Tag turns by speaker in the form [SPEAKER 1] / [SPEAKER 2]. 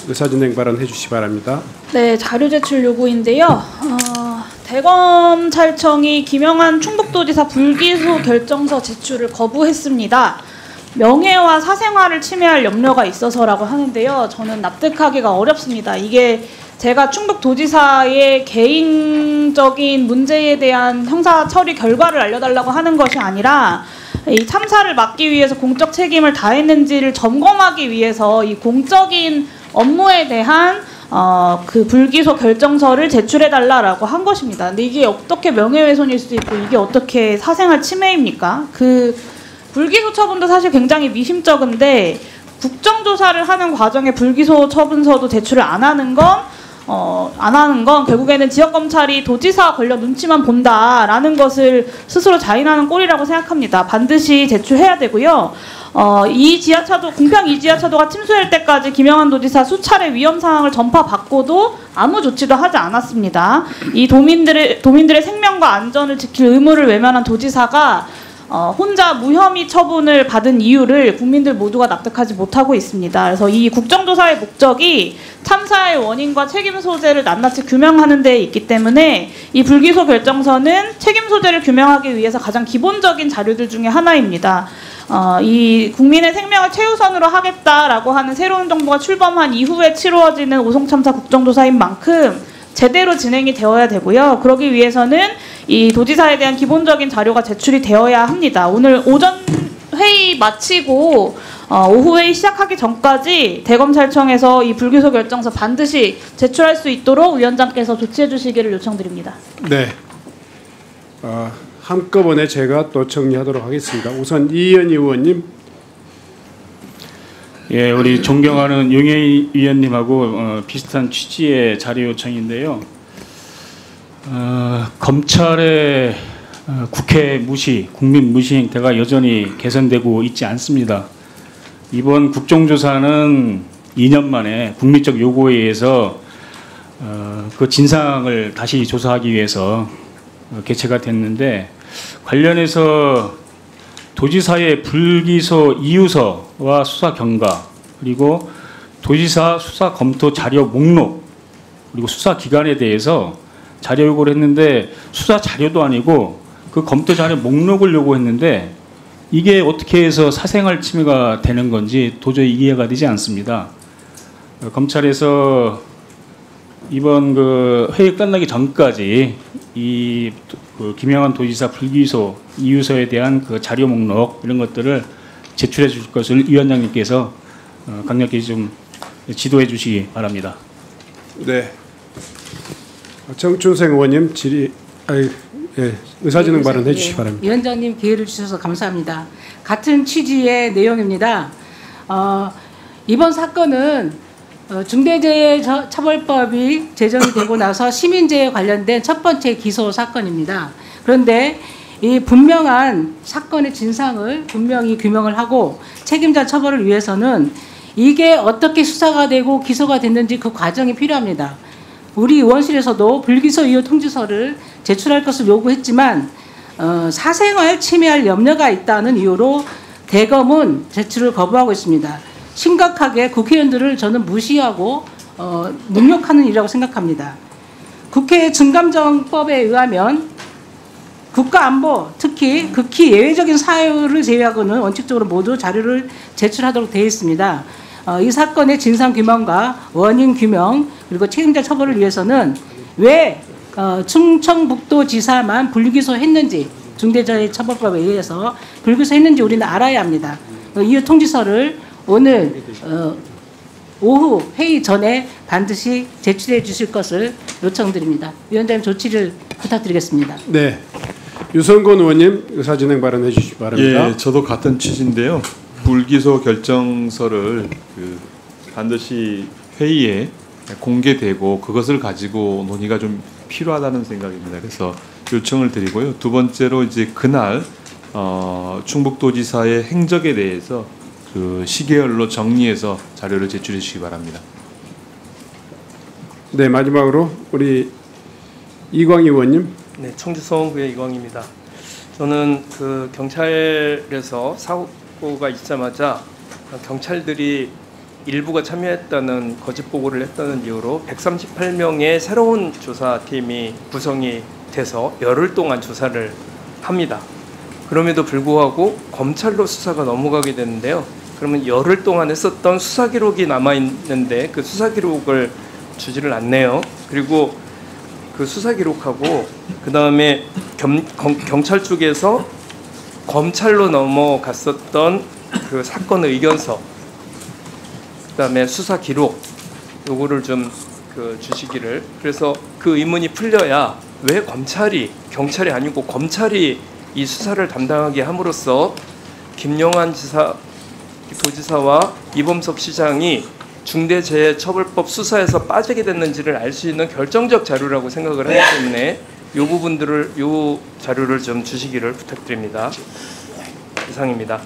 [SPEAKER 1] 의사진행 발언해 주시기 바랍니다.
[SPEAKER 2] 네, 자료 제출 요구인데요. 대검찰청이 김영한 충북도지사 불기소 결정서 제출을 거부했습니다. 명예와 사생활을 침해할 염려가 있어서라고 하는데요. 저는 납득하기가 어렵습니다. 이게 제가 충북도지사의 개인적인 문제에 대한 형사 처리 결과를 알려달라고 하는 것이 아니라 이 참사를 막기 위해서 공적 책임을 다했는지를 점검하기 위해서 이 공적인 업무에 대한 그 불기소 결정서를 제출해달라고 한 것입니다. 근데 이게 어떻게 명예훼손일 수 있고 이게 어떻게 사생활 침해입니까? 그 불기소 처분도 사실 굉장히 미심쩍은데 국정조사를 하는 과정에 불기소 처분서도 제출을 안 하는 건 결국에는 지역검찰이 도지사 관련 눈치만 본다라는 것을 스스로 자인하는 꼴이라고 생각합니다. 반드시 제출해야 되고요. 이 지하차도, 궁평 이 지하차도가 침수할 때까지 김영한 도지사 수차례 위험 상황을 전파받고도 아무 조치도 하지 않았습니다. 이 도민들의 생명과 안전을 지킬 의무를 외면한 도지사가 혼자 무혐의 처분을 받은 이유를 국민들 모두가 납득하지 못하고 있습니다. 그래서 이 국정조사의 목적이 참사의 원인과 책임 소재를 낱낱이 규명하는 데 있기 때문에 이 불기소 결정서는 책임 소재를 규명하기 위해서 가장 기본적인 자료들 중에 하나입니다. 이 국민의 생명을 최우선으로 하겠다라고 하는 새로운 정부가 출범한 이후에 치루어지는 오송참사 국정조사인 만큼 제대로 진행이 되어야 되고요. 그러기 위해서는 이 도지사에 대한 기본적인 자료가 제출이 되어야 합니다. 오늘 오전 회의 마치고 오후 회의 시작하기 전까지 대검찰청에서 이 불기소 결정서 반드시 제출할 수 있도록 위원장께서 조치해 주시기를 요청드립니다.
[SPEAKER 1] 네. 한꺼번에 제가 또 정리하도록 하겠습니다. 우선 이현희 의원님.
[SPEAKER 3] 예, 우리 존경하는 용혜인 위원님하고 비슷한 취지의 자료 요청인데요. 검찰의 국회 무시, 국민 무시 행태가 여전히 개선되고 있지 않습니다. 이번 국정조사는 2년 만에 국민적 요구에 의해서 그 진상을 다시 조사하기 위해서 개최가 됐는데 관련해서 도지사의 불기소 이유서와 수사 경과 그리고 도지사 수사 검토 자료 목록 그리고 수사 기간에 대해서 자료 요구를 했는데 수사 자료도 아니고 그 검토 자료 목록을 요구했는데 이게 어떻게 해서 사생활 침해가 되는 건지 도저히 이해가 되지 않습니다. 검찰에서 이번 그 회의 끝나기 전까지 이 김영한 도지사 불기소 이유서에 대한 그 자료 목록 이런 것들을 제출해 줄 것을 위원장님께서 강력히 좀 지도해 주시기 바랍니다.
[SPEAKER 1] 네. 정춘생 의원님 의사진행 발언해 주시기 바랍니다.
[SPEAKER 4] 위원장님 기회를 주셔서 감사합니다. 같은 취지의 내용입니다. 이번 사건은 중대재해처벌법이 제정이 되고 나서 시민재해 관련된 첫 번째 기소 사건입니다. 그런데 이 분명한 사건의 진상을 분명히 규명을 하고 책임자 처벌을 위해서는 이게 어떻게 수사가 되고 기소가 됐는지 그 과정이 필요합니다. 우리 의원실에서도 불기소 이유 통지서를 제출할 것을 요구했지만 사생활 침해할 염려가 있다는 이유로 대검은 제출을 거부하고 있습니다. 심각하게 국회의원들을 저는 무시하고 능욕하는 일이라고 생각합니다. 국회 증감정법에 의하면 국가안보, 특히 극히 예외적인 사유를 제외하고는 원칙적으로 모두 자료를 제출하도록 되어 있습니다. 이 사건의 진상규명과 원인규명 그리고 책임자 처벌을 위해서는 왜 충청북도지사만 불기소했는지 중대재해처벌법에 의해서 불기소했는지 우리는 알아야 합니다. 이유 통지서를 오늘 오후 회의 전에 반드시 제출해 주실 것을 요청드립니다. 위원장님 조치를 부탁드리겠습니다.
[SPEAKER 1] 네. 유성권 의원님 의사진행 발언해 주시기 바랍니다.
[SPEAKER 5] 예, 저도 같은 취지인데요. 불기소 결정서를 반드시 회의에 공개되고 그것을 가지고 논의가 좀 필요하다는 생각입니다. 그래서 요청을 드리고요. 두 번째로 이제 그날 충북도지사의 행적에 대해서 그 시계열로 정리해서 자료를 제출해 주시기 바랍니다.
[SPEAKER 1] 네, 마지막으로 우리 이광희 의원님.
[SPEAKER 6] 네, 청주 서원구의 이광희입니다. 저는 그 경찰에서 사고가 있자마자 경찰들이 일부가 참여했다는 거짓 보고를 했다는 이유로 138명의 새로운 조사팀이 구성이 돼서 열흘 동안 조사를 합니다. 그럼에도 불구하고 검찰로 수사가 넘어가게 되는데요. 그러면 열흘 동안 했었던 수사 기록이 남아 있는데 그 수사 기록을 주지를 않네요. 그리고 그 수사 기록하고 그 다음에 경찰 쪽에서 검찰로 넘어갔었던 그 사건 의견서, 그 다음에 수사 기록, 요거를 좀 주시기를. 그래서 그 의문이 풀려야 왜 경찰이 아니고 검찰이 이 수사를 담당하게 함으로써 김영환 도지사와 이범석 시장이 중대재해처벌법 수사에서 빠지게 됐는지를 알 수 있는 결정적 자료라고 생각을 하기 때문에 요 자료를 좀 주시기를 부탁드립니다. 이상입니다.